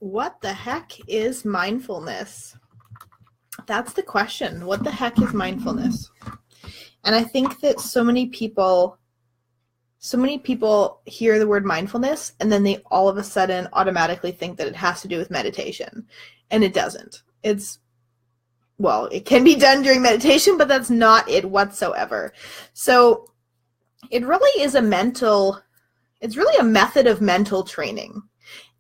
What the heck is mindfulness? That's the question. What the heck is mindfulness? And I think that so many people hear the word mindfulness and then they all of a sudden automatically think that it has to do with meditation. And it doesn't. It can be done during meditation, but that's not it whatsoever. So it's really a method of mental training.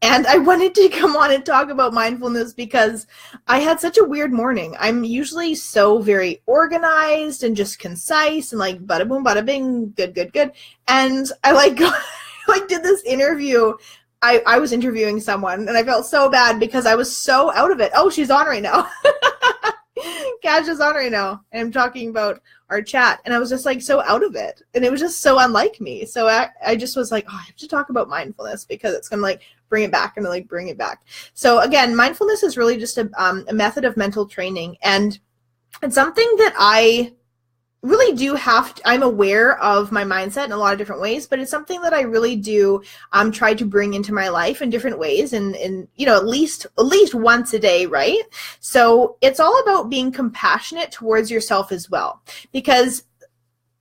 And I wanted to come on and talk about mindfulness because I had such a weird morning. I'm usually so very organized and just concise and like bada boom, bada bing, good, good, good. And I did this interview. I was interviewing someone and I felt so bad because I was so out of it. Oh, she's on right now. Cash is on right now. And I'm talking about our chat. And I was just like so out of it. And it was just so unlike me. So I just was like, I have to talk about mindfulness because it's going to like bring it back and like bring it back. So again, mindfulness is really just a method of mental training. And it's something that I really do I'm aware of my mindset in a lot of different ways, but it's something that I really do try to bring into my life in different ways and at least once a day, right? So it's all about being compassionate towards yourself as well, because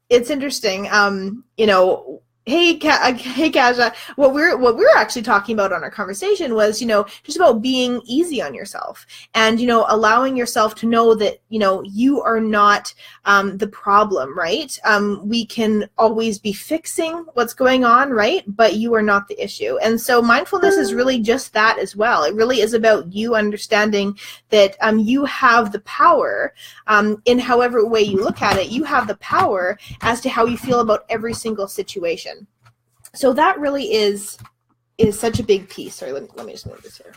it's interesting, Hey, Kaja, what we're actually talking about on our conversation was, just about being easy on yourself and, allowing yourself to know that, you are not the problem, right? We can always be fixing what's going on, right? But you are not the issue. And so mindfulness is really just that as well. It really is about you understanding that you have the power in however way you look at it. You have the power as to how you feel about every single situation. So that really is such a big piece. Sorry, let me just move this here.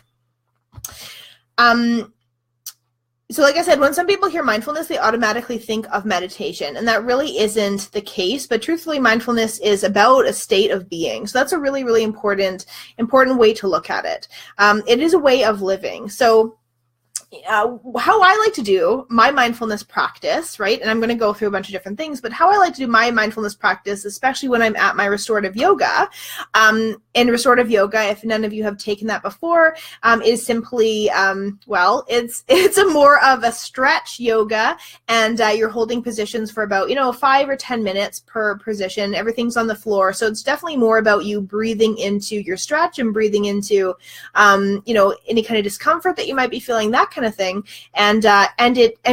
So like I said, when some people hear mindfulness, they automatically think of meditation, and that really isn't the case. But truthfully, mindfulness is about a state of being. So that's a really, really important way to look at it. It is a way of living. So how I like to do my mindfulness practice, right? And I'm going to go through a bunch of different things, but how I like to do my mindfulness practice, especially when I'm at my restorative yoga, in restorative yoga, if none of you have taken that before, is simply, it's a more of a stretch yoga, and you're holding positions for about, 5 or 10 minutes per position. Everything's on the floor. So it's definitely more about you breathing into your stretch and breathing into, any kind of discomfort that you might be feeling, that kind of thing, and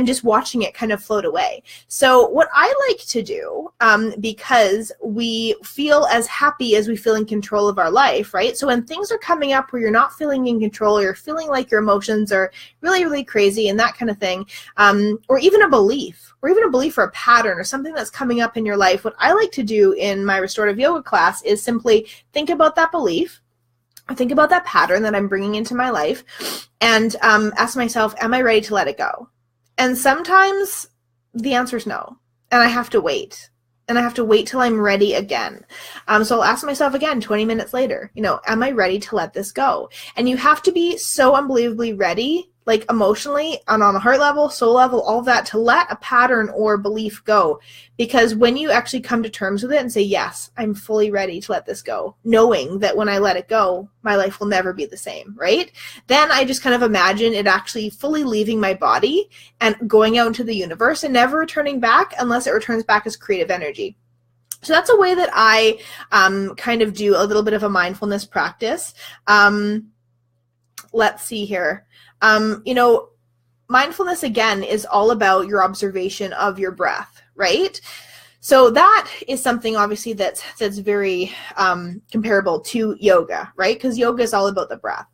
just watching it kind of float away. So what I like to do, because we feel as happy as we feel in control of our life, right? So when things are coming up where you're not feeling in control, or you're feeling like your emotions are really, really crazy and that kind of thing, or even a belief or a pattern or something that's coming up in your life, what I like to do in my restorative yoga class is simply think about that belief, think about that pattern that I'm bringing into my life, and ask myself, am I ready to let it go? And sometimes the answer is no, and I have to wait. And I have to wait till I'm ready again. So I'll ask myself again 20 minutes later, am I ready to let this go? And you have to be so unbelievably ready, like emotionally and on a heart level, soul level, all of that, to let a pattern or belief go. Because when you actually come to terms with it and say, yes, I'm fully ready to let this go, knowing that when I let it go, my life will never be the same, right? Then I just kind of imagine it actually fully leaving my body and going out into the universe and never returning back unless it returns back as creative energy. So that's a way that I kind of do a little bit of a mindfulness practice. Let's see here. Mindfulness, again, is all about your observation of your breath, right? So that is something, obviously, that's very comparable to yoga, right? Because yoga is all about the breath.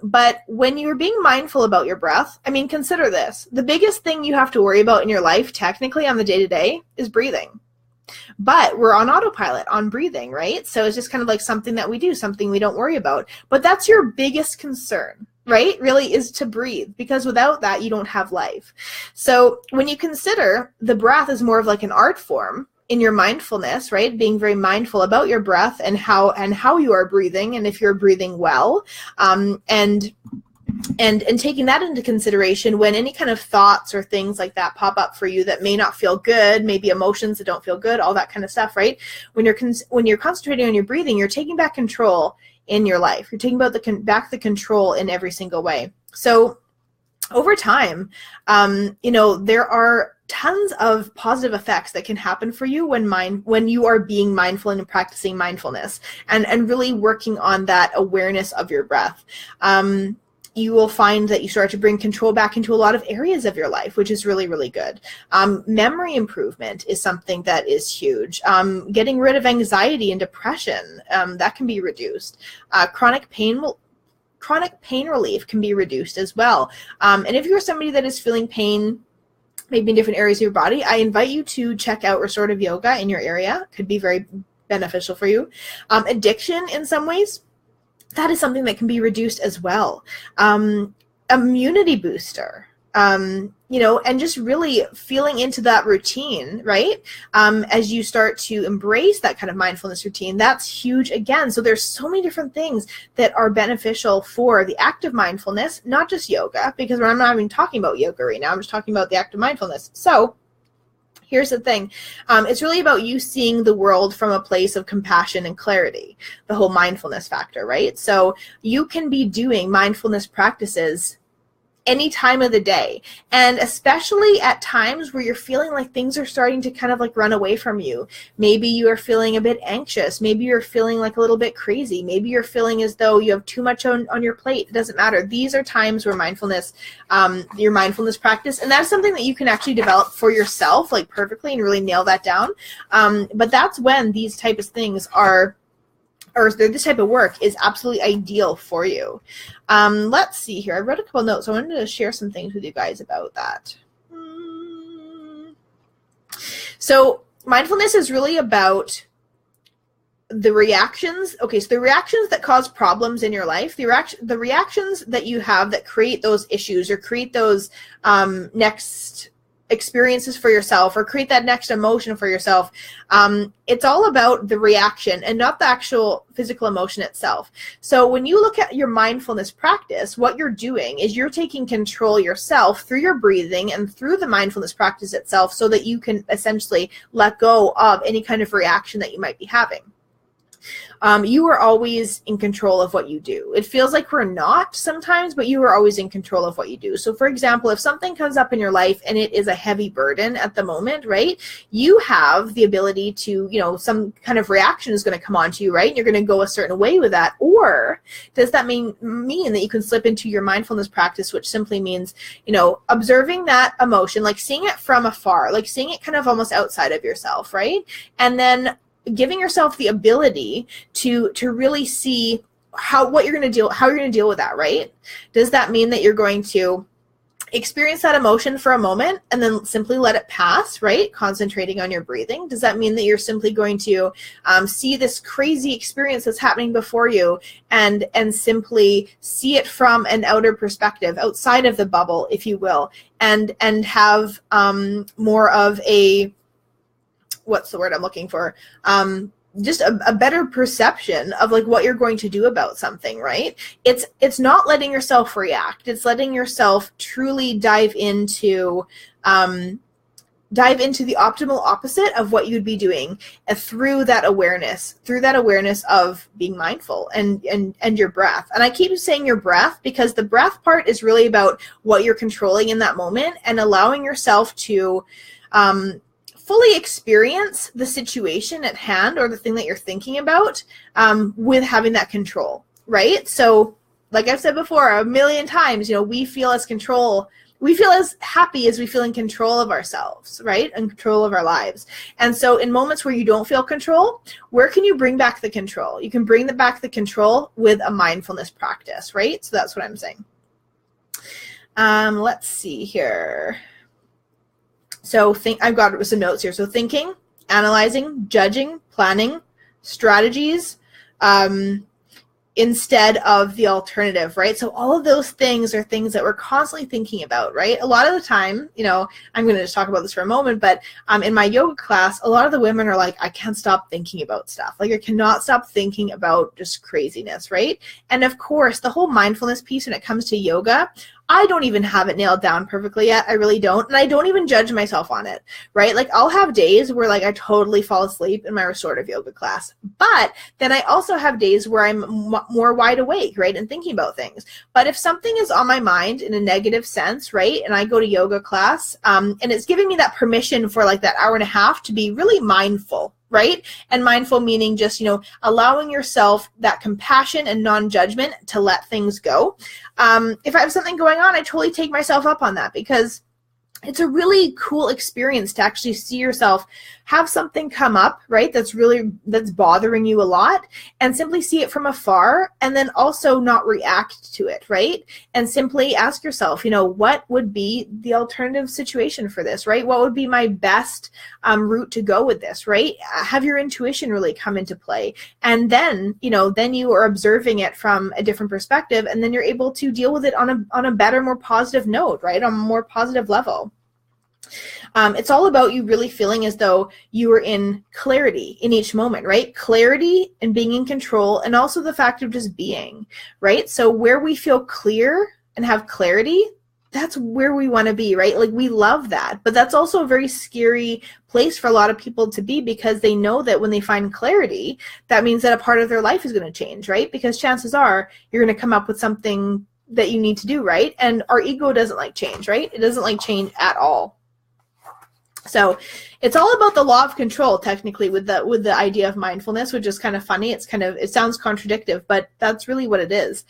But when you're being mindful about your breath, consider this. The biggest thing you have to worry about in your life, technically, on the day-to-day, is breathing. But we're on autopilot on breathing, right? So it's just kind of like something that we do, something we don't worry about. But that's your biggest concern, right? Really, is to breathe, because without that, you don't have life. So when you consider the breath as more of like an art form in your mindfulness, right? Being very mindful about your breath and how you are breathing, and if you're breathing well, and taking that into consideration when any kind of thoughts or things like that pop up for you that may not feel good, maybe emotions that don't feel good, all that kind of stuff, right? When you're concentrating on your breathing, you're taking back control in your life. You're taking back the control in every single way. So over time, there are tons of positive effects that can happen for you when you are being mindful and practicing mindfulness and really working on that awareness of your breath. You will find that you start to bring control back into a lot of areas of your life, which is really, really good. Memory improvement is something that is huge. Getting rid of anxiety and depression, that can be reduced. Chronic pain relief can be reduced as well. And if you're somebody that is feeling pain, maybe in different areas of your body, I invite you to check out restorative yoga in your area. Could be very beneficial for you. Addiction in some ways, that is something that can be reduced as well. Immunity booster, and just really feeling into that routine, right? As you start to embrace that kind of mindfulness routine, that's huge again. So there's so many different things that are beneficial for the act of mindfulness, not just yoga, because I'm not even talking about yoga right now. I'm just talking about the act of mindfulness. So here's the thing. It's really about you seeing the world from a place of compassion and clarity, the whole mindfulness factor, right? So you can be doing mindfulness practices any time of the day, and especially at times where you're feeling like things are starting to kind of like run away from you. Maybe you are feeling a bit anxious. Maybe you're feeling like a little bit crazy. Maybe you're feeling as though you have too much on your plate. It doesn't matter. These are times where mindfulness, your mindfulness practice, and that's something that you can actually develop for yourself like perfectly and really nail that down. But that's when these type of things or this type of work is absolutely ideal for you. Let's see here. I wrote a couple notes. I wanted to share some things with you guys about that. So mindfulness is really about the reactions. Okay, so the reactions that cause problems in your life, the reactions that you have that create those issues or create those next experiences for yourself or create that next emotion for yourself. It's all about the reaction and not the actual physical emotion itself. So when you look at your mindfulness practice, what you're doing is you're taking control yourself through your breathing and through the mindfulness practice itself so that you can essentially let go of any kind of reaction that you might be having. You are always in control of what you do. It feels like we're not sometimes, but you are always in control of what you do. So for example, if something comes up in your life and it is a heavy burden at the moment, right, you have the ability to, some kind of reaction is going to come onto you, right? And you're going to go a certain way with that. Or does that mean that you can slip into your mindfulness practice, which simply means, observing that emotion, like seeing it from afar, like seeing it kind of almost outside of yourself, right? And then giving yourself the ability to really see how you're going to deal with that, right? Does that mean that you're going to experience that emotion for a moment and then simply let it pass, right? Concentrating on your breathing. Does that mean that you're simply going to see this crazy experience that's happening before you and simply see it from an outer perspective, outside of the bubble, if you will, and have more of a, what's the word I'm looking for? Just a better perception of like what you're going to do about something, right? It's not letting yourself react. It's letting yourself truly dive into the optimal opposite of what you'd be doing through that awareness of being mindful and your breath. And I keep saying your breath because the breath part is really about what you're controlling in that moment and allowing yourself to fully experience the situation at hand or the thing that you're thinking about with having that control, right? So like I've said before a million times, we feel as happy as we feel in control of ourselves, right? In control of our lives. And so in moments where you don't feel control, where can you bring back the control? You can bring back the control with a mindfulness practice, right? So that's what I'm saying. Let's see here. So I've got some notes here. So thinking, analyzing, judging, planning, strategies, instead of the alternative, right? So all of those things are things that we're constantly thinking about, right? A lot of the time, I'm going to just talk about this for a moment, but in my yoga class, a lot of the women are like, I can't stop thinking about stuff. Like I cannot stop thinking about just craziness, right? And of course, the whole mindfulness piece when it comes to yoga, I don't even have it nailed down perfectly yet. I really don't. And I don't even judge myself on it, right? Like I'll have days where like I totally fall asleep in my restorative yoga class, but then I also have days where I'm more wide awake, right? And thinking about things. But if something is on my mind in a negative sense, right? And I go to yoga class, and it's giving me that permission for like that hour and a half to be really mindful, right? And mindful meaning just, allowing yourself that compassion and non-judgment to let things go. If I have something going on, I totally take myself up on that, because it's a really cool experience to actually see yourself have something come up, right? That's bothering you a lot, and simply see it from afar, and then also not react to it, right? And simply ask yourself, what would be the alternative situation for this, right? What would be my best route to go with this, right? Have your intuition really come into play. And then, then you are observing it from a different perspective, and then you're able to deal with it on a better, more positive note, right? On a more positive level. It's all about you really feeling as though you are in clarity in each moment, right? Clarity and being in control, and also the fact of just being, right? So where we feel clear and have clarity, that's where we want to be, right? Like we love that, but that's also a very scary place for a lot of people to be, because they know that when they find clarity, that means that a part of their life is going to change, right? Because chances are you're going to come up with something that you need to do, right? And our ego doesn't like change, right? It doesn't like change at all. So it's all about the law of control, technically, with the idea of mindfulness, which is kind of funny. It sounds contradictory, but that's really what it is.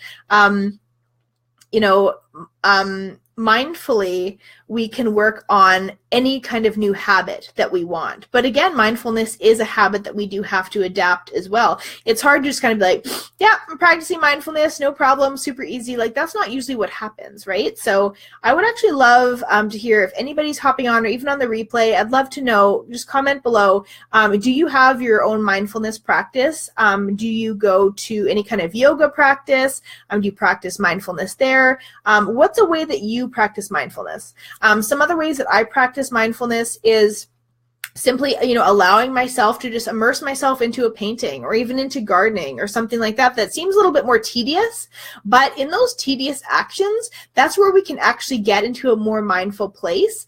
Mindfully, we can work on any kind of new habit that we want. But again, mindfulness is a habit that we do have to adapt as well. It's hard to just kind of be like, yeah, I'm practicing mindfulness, no problem, super easy. Like that's not usually what happens, right? So I would actually love to hear if anybody's hopping on, or even on the replay. I'd love to know, just comment below. Do you have your own mindfulness practice? Do you go to any kind of yoga practice? Do you practice mindfulness there? What's a way that you practice mindfulness? Some other ways that I practice mindfulness is simply, allowing myself to just immerse myself into a painting, or even into gardening or something like that. That seems a little bit more tedious, but in those tedious actions, that's where we can actually get into a more mindful place,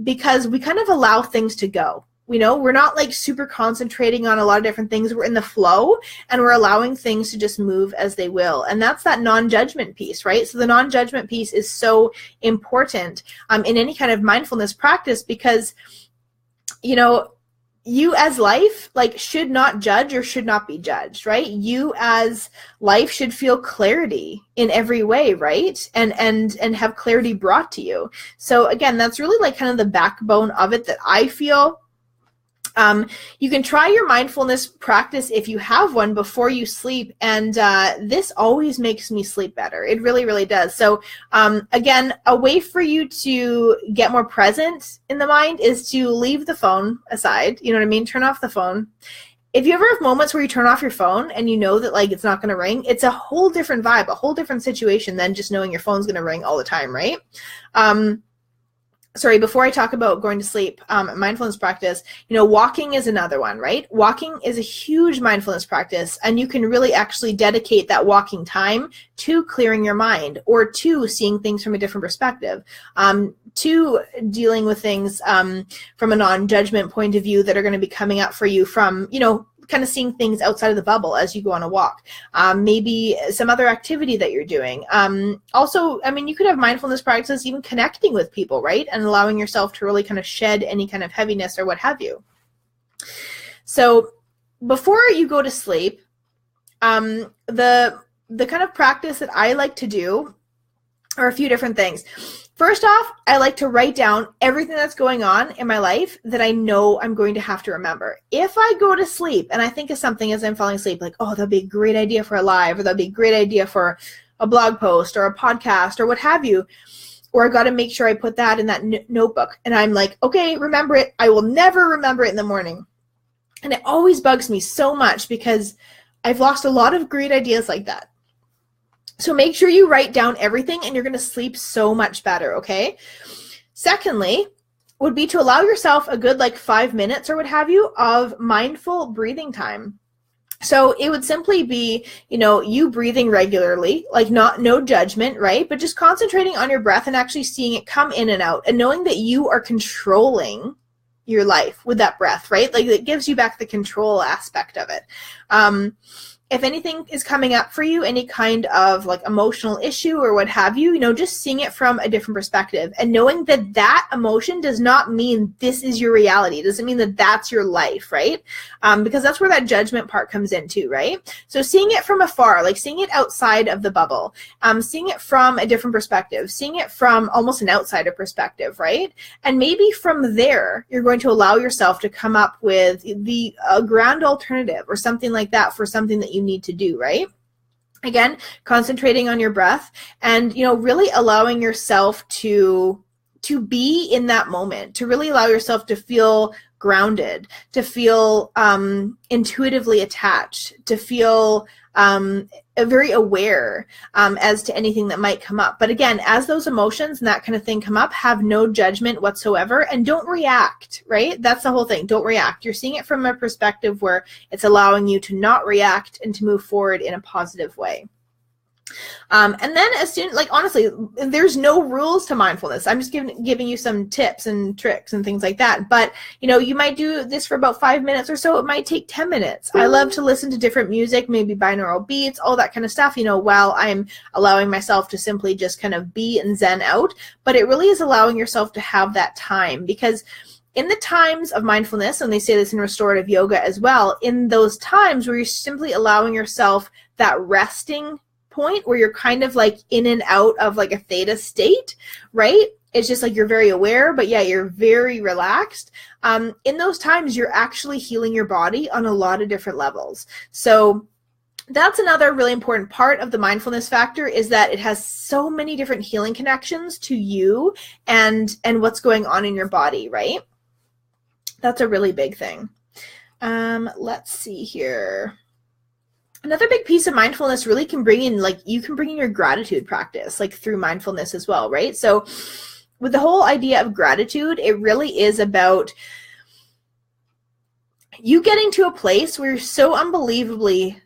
because we kind of allow things to go. We're not like super concentrating on a lot of different things. We're in the flow, and we're allowing things to just move as they will. And that's that non-judgment piece, right? So the non-judgment piece is so important in any kind of mindfulness practice, because, you as life should not judge or should not be judged, right? You as life should feel clarity in every way, right? And have clarity brought to you. So again, that's really kind of the backbone of it that I feel. You can try your mindfulness practice if you have one before you sleep, and this always makes me sleep better. It really, really does. So again, a way for you to get more present in the mind is to leave the phone aside. You know what I mean? Turn off the phone. If you ever have moments where you turn off your phone and you know that it's not going to ring, it's a whole different vibe, a whole different situation than just knowing your phone's going to ring all the time, right? Sorry, before I talk about going to sleep, mindfulness practice, walking is another one, right? Walking is a huge mindfulness practice, and you can really actually dedicate that walking time to clearing your mind, or to seeing things from a different perspective, to dealing with things from a non-judgment point of view that are going to be coming up for you from, kind of seeing things outside of the bubble as you go on a walk. Maybe some other activity that you're doing. Also, you could have mindfulness practices even connecting with people, right? And allowing yourself to really kind of shed any kind of heaviness or what have you. So before you go to sleep, the kind of practice that I like to do are a few different things. First off, I like to write down everything that's going on in my life that I know I'm going to have to remember. If I go to sleep and I think of something as I'm falling asleep, like, oh, that'd be a great idea for a live, or that'd be a great idea for a blog post or a podcast or what have you, or I got to make sure I put that in that notebook. And I'm like, okay, remember it. I will never remember it in the morning. And it always bugs me so much, because I've lost a lot of great ideas like that. So make sure you write down everything, and you're going to sleep so much better, okay? Secondly, would be to allow yourself a good 5 minutes or what have you of mindful breathing time. So it would simply be, you breathing regularly, like no judgment, right? But just concentrating on your breath and actually seeing it come in and out, and knowing that you are controlling your life with that breath, right? Like it gives you back the control aspect of it. If anything is coming up for you, any kind of like emotional issue or what have you, just seeing it from a different perspective and knowing that that emotion does not mean this is your reality. It doesn't mean that that's your life, right? Because that's where that judgment part comes into, right? So seeing it from afar, like seeing it outside of the bubble, seeing it from a different perspective, seeing it from almost an outsider perspective, right? And maybe from there, you're going to allow yourself to come up with a grand alternative or something like that for something that you need to do, right? Again, concentrating on your breath and, really allowing yourself to be in that moment, to really allow yourself to feel grounded, to feel intuitively attached, to feel very aware as to anything that might come up. But again, as those emotions and that kind of thing come up, have no judgment whatsoever and don't react, right? That's the whole thing. Don't react. You're seeing it from a perspective where it's allowing you to not react and to move forward in a positive way. And then honestly, there's no rules to mindfulness. I'm just giving you some tips and tricks and things like that. But, you might do this for about 5 minutes or so. It might take 10 minutes. I love to listen to different music, maybe binaural beats, all that kind of stuff, while I'm allowing myself to simply just kind of be and zen out. But it really is allowing yourself to have that time, because in the times of mindfulness, and they say this in restorative yoga as well, in those times where you're simply allowing yourself that resting point where you're kind of like in and out of like a theta state, right? It's just like you're very aware, but yeah, you're very relaxed. In those times, you're actually healing your body on a lot of different levels. So that's another really important part of the mindfulness factor, is that it has so many different healing connections to you and what's going on in your body, right? That's a really big thing. Let's see here. Another big piece of mindfulness really can bring in, you can bring in your gratitude practice, through mindfulness as well, right? So with the whole idea of gratitude, it really is about you getting to a place where you're so unbelievably,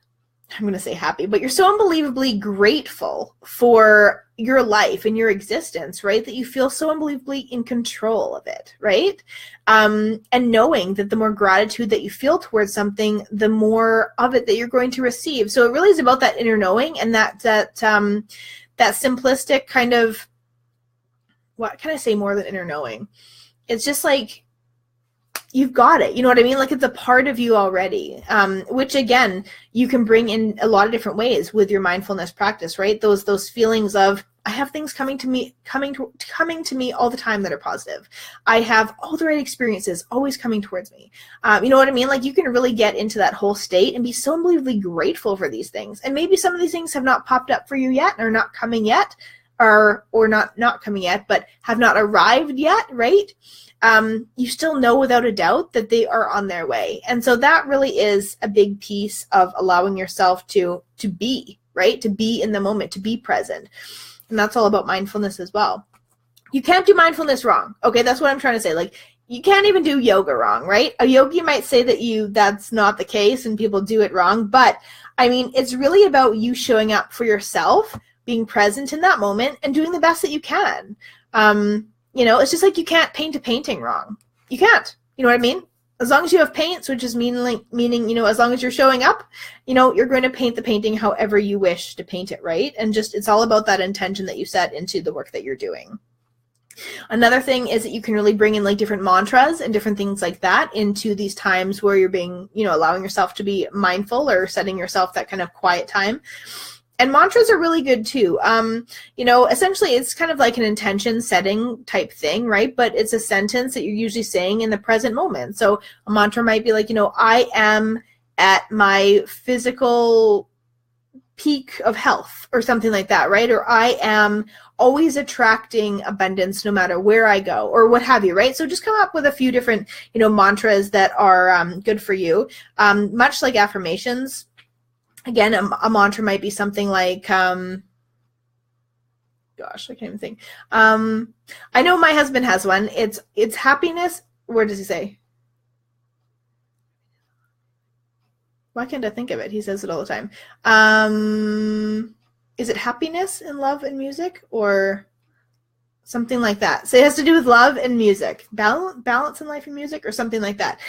I'm going to say happy, but you're so unbelievably grateful for your life and your existence, right? That you feel so unbelievably in control of it, right? And knowing that the more gratitude that you feel towards something, the more of it that you're going to receive. So it really is about that inner knowing and that simplistic kind of, what can I say more than inner knowing? It's just like, you've got it. You know what I mean? Like it's a part of you already, which again, you can bring in a lot of different ways with your mindfulness practice, right? Those feelings of, I have things coming to me all the time that are positive. I have all the right experiences always coming towards me. You know what I mean? Like you can really get into that whole state and be so unbelievably grateful for these things. And maybe some of these things have not popped up for you yet, or not coming yet, or not coming yet, but have not arrived yet, right? You still know without a doubt that they are on their way. And so that really is a big piece of allowing yourself to be, right? To be in the moment, to be present. And that's all about mindfulness as well. You can't do mindfulness wrong. Okay, that's what I'm trying to say. Like, you can't even do yoga wrong, right? A yogi might say that that's not the case and people do it wrong. But I mean, it's really about you showing up for yourself, being present in that moment and doing the best that you can. It's just like you can't paint a painting wrong. You can't. You know what I mean? As long as you have paints, which is meaning, as long as you're showing up, you're going to paint the painting however you wish to paint it, right? And just, it's all about that intention that you set into the work that you're doing. Another thing is that you can really bring in different mantras and different things like that into these times where you're being, allowing yourself to be mindful or setting yourself that kind of quiet time. And mantras are really good too. Essentially it's kind of like an intention setting type thing, right? But it's a sentence that you're usually saying in the present moment. So a mantra might be like, I am at my physical peak of health or something like that, right? Or I am always attracting abundance no matter where I go, or what have you, right? So just come up with a few different, mantras that are good for you. Much like affirmations. Again, a mantra might be something like, gosh, I can't even think. I know my husband has one. It's happiness. Where does he say? Why can't I think of it? He says it all the time. Is it happiness in love and music, or something like that? So it has to do with love and music, balance in life and music, or something like that.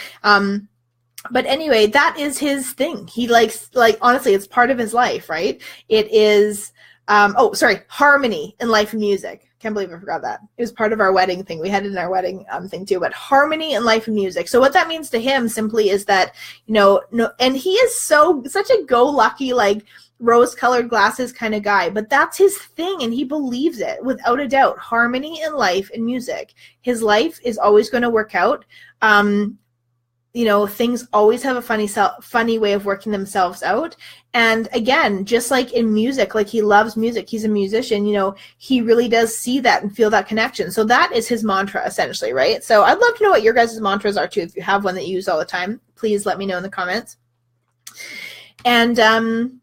But anyway, that is his thing. He likes, like, honestly, it's part of his life, right? It is, harmony in life and music. Can't believe I forgot that. It was part of our wedding thing. We had it in our wedding thing too, but harmony in life and music. So what that means to him simply is that, and he is such a go-lucky, like, rose-colored glasses kind of guy, but that's his thing, and he believes it without a doubt. Harmony in life and music. His life is always going to work out. Things always have a funny way of working themselves out. And again, just like in music, like he loves music, he's a musician, he really does see that and feel that connection. So that is his mantra, essentially, right? So I'd love to know what your guys' mantras are too. If you have one that you use all the time, please let me know in the comments. And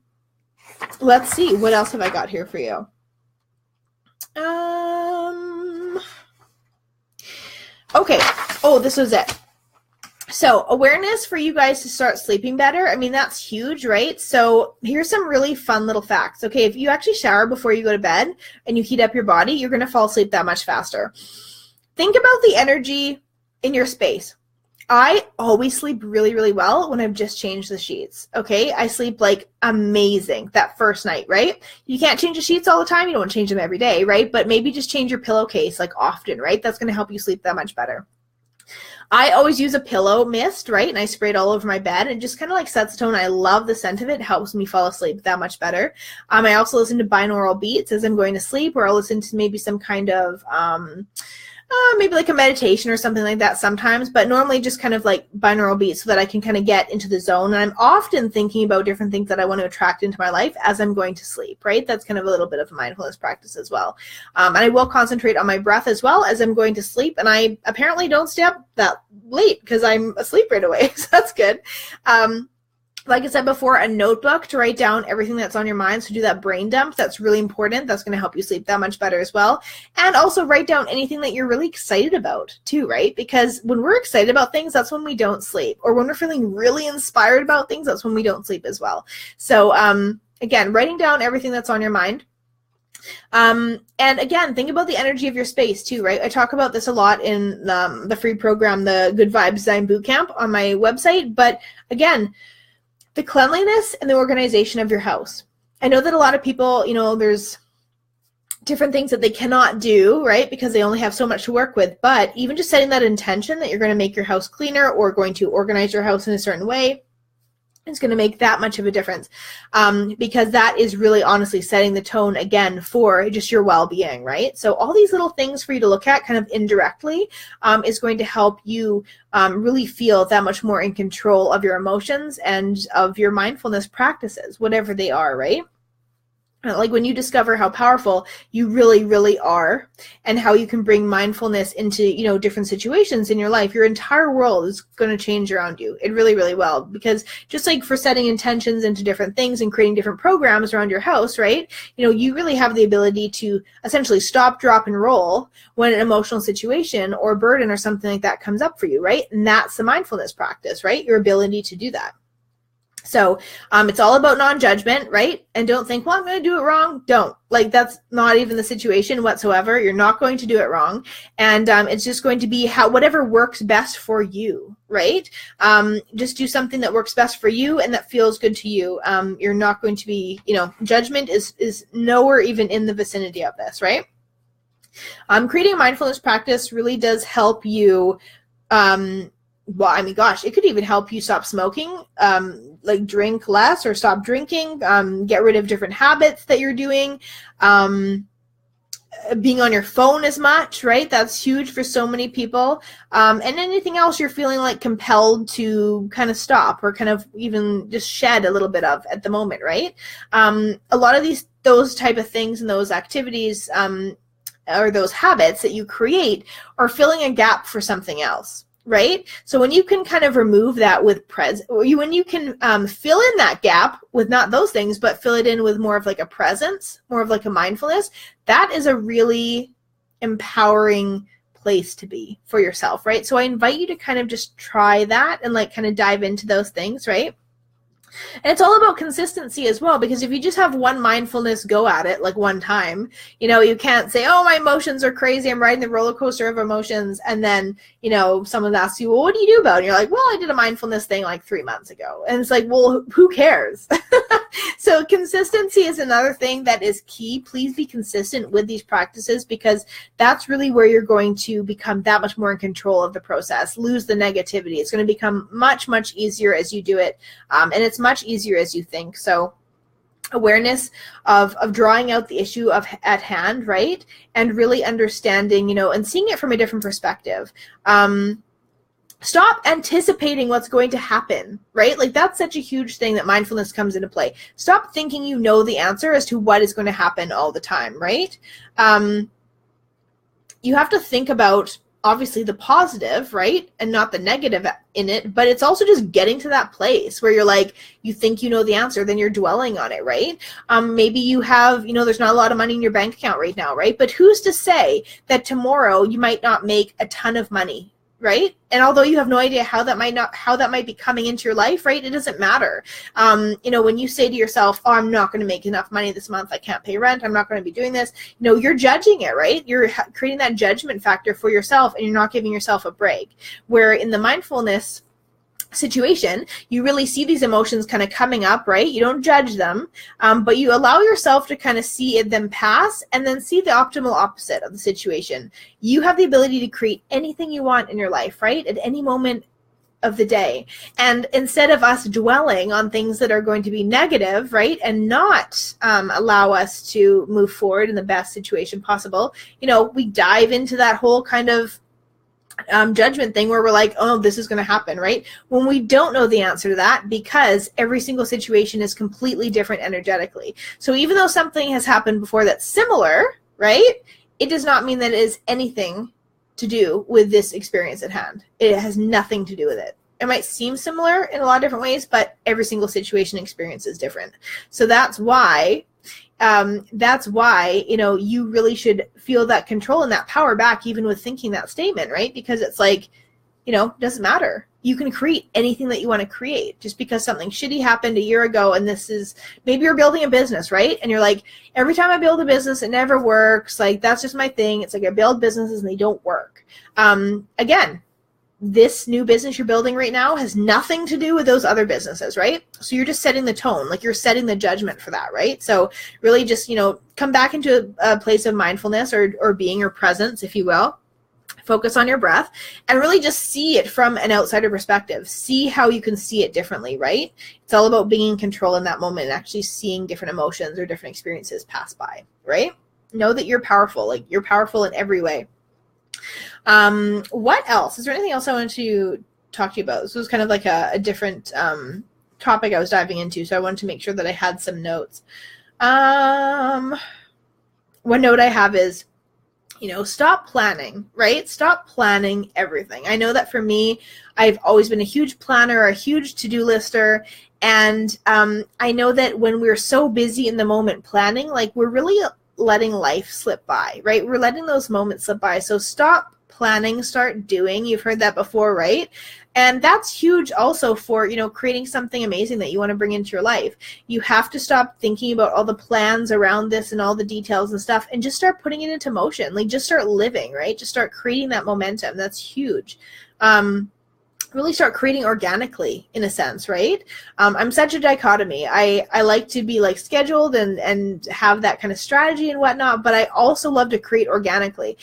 let's see, what else have I got here for you? Okay. Oh, this was it. So awareness for you guys to start sleeping better. I mean, that's huge, right? So here's some really fun little facts. Okay, if you actually shower before you go to bed and you heat up your body, you're going to fall asleep that much faster. Think about the energy in your space. I always sleep really, really well when I've just changed the sheets. Okay, I sleep like amazing that first night, right? You can't change the sheets all the time. You don't change them every day, right? But maybe just change your pillowcase like often, right? That's going to help you sleep that much better. I always use a pillow mist, right? And I spray it all over my bed, and it just kind of like sets the tone. I love the scent of it. It helps me fall asleep that much better. I also listen to binaural beats as I'm going to sleep, or I'll listen to maybe some kind of maybe like a meditation or something like that sometimes, but normally just kind of like binaural beats so that I can kind of get into the zone. And I'm often thinking about different things that I want to attract into my life as I'm going to sleep, right? That's kind of a little bit of a mindfulness practice as well. And I will concentrate on my breath as well as I'm going to sleep. And I apparently don't stay up that late because I'm asleep right away. So that's good. Like I said before, a notebook to write down everything that's on your mind. So do that brain dump. That's really important. That's going to help you sleep that much better as well. And also write down anything that you're really excited about too, right? Because when we're excited about things, that's when we don't sleep. Or when we're feeling really inspired about things, that's when we don't sleep as well. So again, writing down everything that's on your mind. And again, think about the energy of your space too, right? I talk about this a lot in the free program, the Good Vibes Design Bootcamp on my website. But again, the cleanliness and the organization of your house. I know that a lot of people, there's different things that they cannot do, right? Because they only have so much to work with. But even just setting that intention that you're going to make your house cleaner or going to organize your house in a certain way, it's going to make that much of a difference, because that is really honestly setting the tone again for just your well-being, right? So all these little things for you to look at kind of indirectly is going to help you really feel that much more in control of your emotions and of your mindfulness practices, whatever they are, right? Like when you discover how powerful you really, really are and how you can bring mindfulness into, different situations in your life, your entire world is going to change around you. It really, really will. Because just like for setting intentions into different things and creating different programs around your house, right? You really have the ability to essentially stop, drop, and roll when an emotional situation or burden or something like that comes up for you, right? And that's the mindfulness practice, right? Your ability to do that. So it's all about non-judgment, right? And don't think, well, I'm going to do it wrong. Don't. Like, that's not even the situation whatsoever. You're not going to do it wrong. And it's just going to be whatever works best for you, right? Just do something that works best for you and that feels good to you. You're not going to be, judgment is nowhere even in the vicinity of this, right? Creating a mindfulness practice really does help you. It could even help you stop smoking, like drink less or stop drinking, get rid of different habits that you're doing, being on your phone as much, right? That's huge for so many people. And anything else you're feeling like compelled to kind of stop or kind of even just shed a little bit of at the moment, right? A lot of those type of things and those activities, or those habits that you create are filling a gap for something else. Right? So when you can kind of remove that with when you can fill in that gap with not those things, but fill it in with more of like a presence, more of like a mindfulness, that is a really empowering place to be for yourself, right? So I invite you to kind of just try that and like kind of dive into those things, right? And it's all about consistency as well, because if you just have one mindfulness go at it, like one time, you can't say, oh, my emotions are crazy, I'm riding the roller coaster of emotions, and then, someone asks you, well, what do you do about it? And you're like, well, I did a mindfulness thing like 3 months ago. And it's like, well, who cares? So consistency is another thing that is key. Please be consistent with these practices, because that's really where you're going to become that much more in control of the process, lose the negativity. It's going to become much, much easier as you do it. And it's much easier as you think. So awareness of drawing out the issue at hand, right? And really understanding, and seeing it from a different perspective. Stop anticipating what's going to happen, right? Like, that's such a huge thing that mindfulness comes into play. Stop thinking you know the answer as to what is going to happen all the time, right? You have to think about, obviously, the positive, right? And not the negative in it, but it's also just getting to that place where you're like, you think you know the answer, then you're dwelling on it, right? Maybe you have, there's not a lot of money in your bank account right now, right? But who's to say that tomorrow you might not make a ton of money, right? And although you have no idea how that might be coming into your life, right? It doesn't matter. When you say to yourself, oh, I'm not going to make enough money this month, I can't pay rent, I'm not going to be doing this, you're judging it, right? You're creating that judgment factor for yourself, and you're not giving yourself a break. Where in the mindfulness situation, you really see these emotions kind of coming up, right? You don't judge them, but you allow yourself to kind of see them pass, and then see the optimal opposite of the situation. You have the ability to create anything you want in your life, right? At any moment of the day. And instead of us dwelling on things that are going to be negative, right, and not allow us to move forward in the best situation possible, we dive into that whole kind of judgment thing where we're like, oh, this is going to happen, right? When we don't know the answer to that, because every single situation is completely different energetically. So even though something has happened before that's similar, right, it does not mean that it is anything to do with this experience at hand. It has nothing to do with it. It might seem similar in a lot of different ways, but every single situation experience is different. So that's why you really should feel that control and that power back, even with thinking that statement, right? Because it's like, it doesn't matter. You can create anything that you want to create. Just because something shitty happened a year ago, and maybe you're building a business, right? And you're like, every time I build a business, it never works. Like, that's just my thing. It's like I build businesses and they don't work. Again, this new business you're building right now has nothing to do with those other businesses, right? So you're just setting the tone, like you're setting the judgment for that, right? So really just, come back into a place of mindfulness or being or presence, if you will. Focus on your breath and really just see it from an outsider perspective. See how you can see it differently, right? It's all about being in control in that moment and actually seeing different emotions or different experiences pass by, right? Know that you're powerful. Like, you're powerful in every way. What else? Is there anything else I wanted to talk to you about? This was kind of like a different topic I was diving into, so I wanted to make sure that I had some notes. One note I have is, stop planning, right? Stop planning everything. I know that for me, I've always been a huge planner, a huge to-do lister, and I know that when we're so busy in the moment planning, like, we're really letting life slip by, right? We're letting those moments slip by. So stop planning, start doing. You've heard that before, right? And that's huge also for, creating something amazing that you want to bring into your life. You have to stop thinking about all the plans around this and all the details and stuff, and just start putting it into motion. Like, just start living, right? Just start creating that momentum. That's huge. Really start creating organically, in a sense, right? I'm such a dichotomy. I like to be like scheduled and have that kind of strategy and whatnot, but I also love to create organically.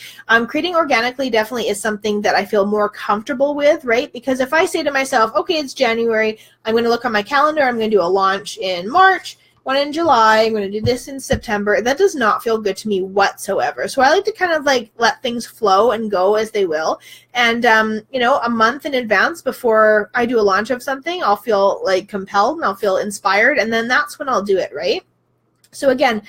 Creating organically definitely is something that I feel more comfortable with, right? Because if I say to myself, okay, it's January, I'm going to look on my calendar, I'm going to do a launch in March, one in July, I'm going to do this in September. That does not feel good to me whatsoever. So I like to kind of like let things flow and go as they will. And, a month in advance before I do a launch of something, I'll feel like compelled and I'll feel inspired. And then that's when I'll do it, right? So again,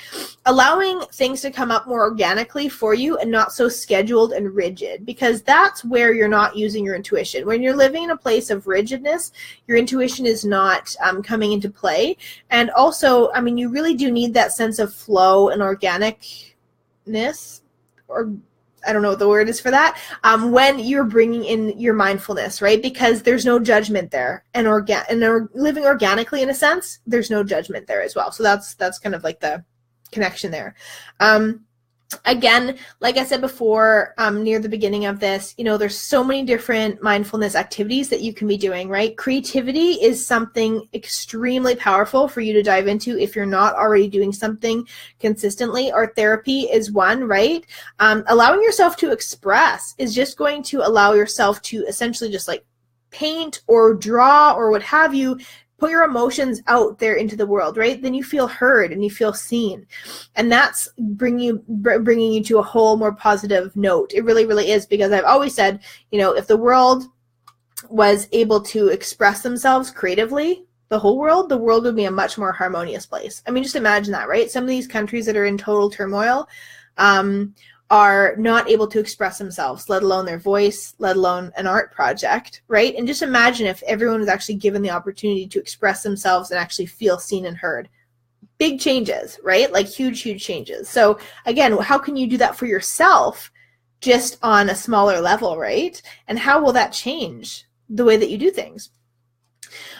allowing things to come up more organically for you and not so scheduled and rigid, because that's where you're not using your intuition. When you're living in a place of rigidness, your intuition is not coming into play. And also, you really do need that sense of flow and organicness, or I don't know what the word is for that, when you're bringing in your mindfulness, right? Because there's no judgment there, and living organically in a sense, there's no judgment there as well. So that's kind of like the connection there. Again, like I said before, near the beginning of this, there's so many different mindfulness activities that you can be doing, right? Creativity is something extremely powerful for you to dive into if you're not already doing something consistently. Art therapy is one, right? Allowing yourself to express is just going to allow yourself to essentially just like paint or draw or what have you, put your emotions out there into the world, right? Then you feel heard and you feel seen. And that's bringing you to a whole more positive note. It really, really is, because I've always said, if the world was able to express themselves creatively, the world would be a much more harmonious place. I mean, just imagine that, right? Some of these countries that are in total turmoil, are not able to express themselves, let alone their voice, let alone an art project, right? And just imagine if everyone was actually given the opportunity to express themselves and actually feel seen and heard. Big changes, right? Like huge, huge changes. So again, how can you do that for yourself just on a smaller level, right? And how will that change the way that you do things?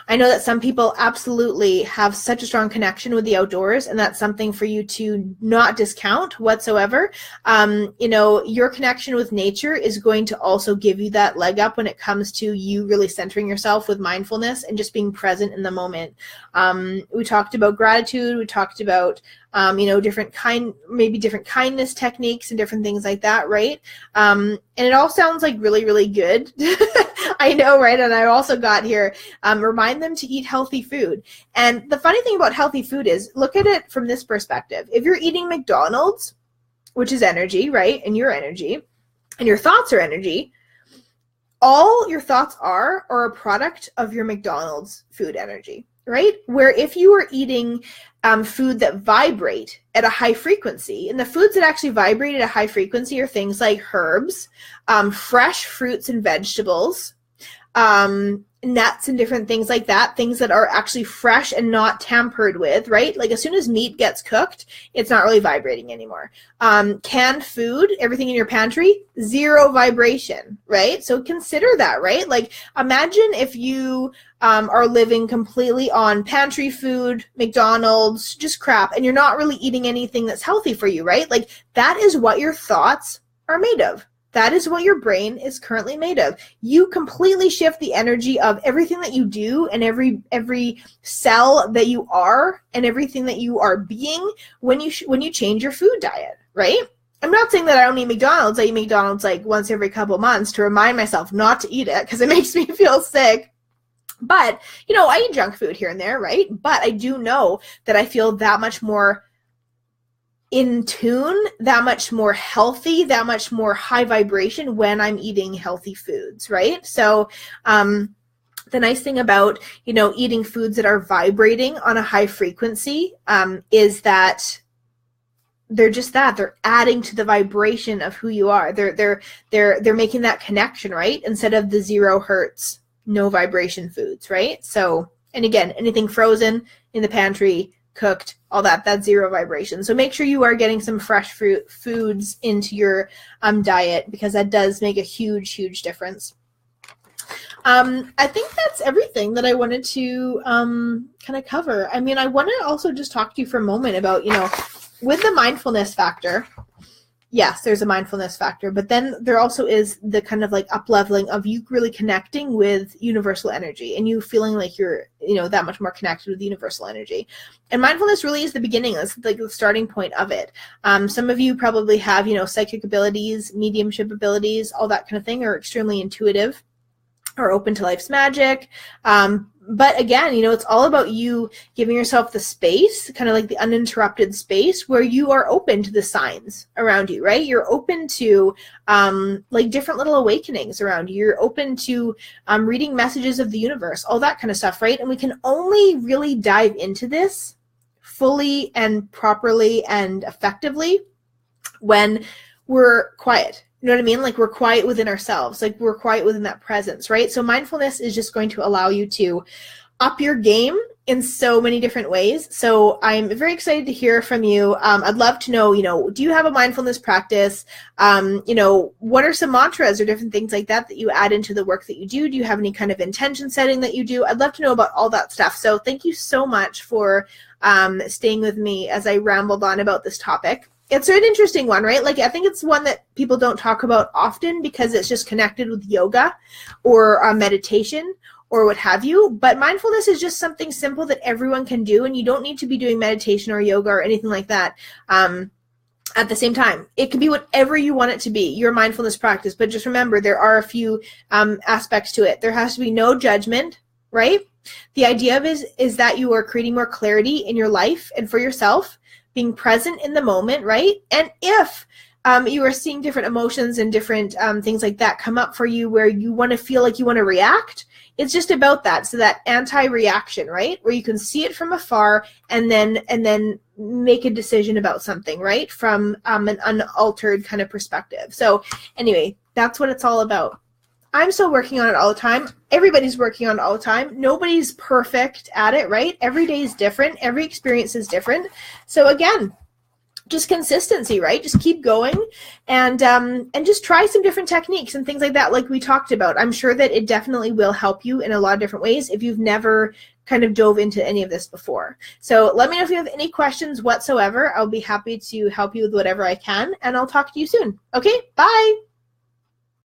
I know that some people absolutely have such a strong connection with the outdoors, and that's something for you to not discount whatsoever. Your connection with nature is going to also give you that leg up when it comes to you really centering yourself with mindfulness and just being present in the moment. We talked about gratitude. We talked about different kindness techniques and different things like that, right? And it all sounds like really, really good. I know, right? And I also got here, remind them to eat healthy food. And the funny thing about healthy food is, look at it from this perspective. If you're eating McDonald's, which is energy, right? And your energy, and your thoughts are energy, all your thoughts are a product of your McDonald's food energy, right? Where if you are eating food that vibrate at a high frequency, and the foods that actually vibrate at a high frequency are things like herbs, fresh fruits and vegetables, nuts and different things like that, things that are actually fresh and not tampered with, right? Like as soon as meat gets cooked, it's not really vibrating anymore. Canned food, everything in your pantry, zero vibration, right? So consider that, right? Like imagine if you are living completely on pantry food, McDonald's, just crap, and you're not really eating anything that's healthy for you, right? Like that is what your thoughts are made of. That is what your brain is currently made of. You completely shift the energy of everything that you do and every cell that you are and everything that you are being when you change your food diet, right? I'm not saying that I don't eat McDonald's. I eat McDonald's like once every couple months to remind myself not to eat it because it makes me feel sick. But, I eat junk food here and there, right? But I do know that I feel that much more in tune, that much more healthy, that much more high vibration when I'm eating healthy foods, right? So the nice thing about, eating foods that are vibrating on a high frequency is that they're just that. They're adding to the vibration of who you are. They're making that connection, right? Instead of the 0 hertz, no vibration foods, right? So, and again, anything frozen in the pantry, cooked, all that's 0 vibration. So make sure you are getting some fresh foods into your diet, because that does make a huge, huge difference. I think that's everything that I wanted to kind of cover. I mean, I want to also just talk to you for a moment about, with the mindfulness factor. Yes, there's a mindfulness factor, but then there also is the kind of like up-leveling of you really connecting with universal energy and you feeling like you're, that much more connected with universal energy. And mindfulness really is the beginning. That's like the starting point of it. Some of you probably have, psychic abilities, mediumship abilities, all that kind of thing, are extremely intuitive or open to life's magic. But again, it's all about you giving yourself the space, kind of like the uninterrupted space where you are open to the signs around you, right? You're open to like different little awakenings around you. You're open to reading messages of the universe, all that kind of stuff, right? And we can only really dive into this fully and properly and effectively when we're quiet. You know what I mean? Like we're quiet within ourselves, like we're quiet within that presence, right? So mindfulness is just going to allow you to up your game in so many different ways. So I'm very excited to hear from you. I'd love to know, do you have a mindfulness practice? What are some mantras or different things like that you add into the work that you do? Do you have any kind of intention setting that you do? I'd love to know about all that stuff. So thank you so much for staying with me as I rambled on about this topic. It's an interesting one, right? Like, I think it's one that people don't talk about often because it's just connected with yoga or meditation or what have you. But mindfulness is just something simple that everyone can do, and you don't need to be doing meditation or yoga or anything like that at the same time. It can be whatever you want it to be, your mindfulness practice. But just remember, there are a few aspects to it. There has to be no judgment, right? The idea of is that you are creating more clarity in your life and for yourself, being present in the moment, right? And if you are seeing different emotions and different things like that come up for you where you want to feel like you want to react, it's just about that. So that anti-reaction, right? Where you can see it from afar and then make a decision about something, right? From an unaltered kind of perspective. So anyway, that's what it's all about. I'm still working on it all the time. Everybody's working on it all the time. Nobody's perfect at it, right? Every day is different. Every experience is different. So again, just consistency, right? Just keep going and just try some different techniques and things like that, like we talked about. I'm sure that it definitely will help you in a lot of different ways if you've never kind of dove into any of this before. So let me know if you have any questions whatsoever. I'll be happy to help you with whatever I can, and I'll talk to you soon. Okay, bye.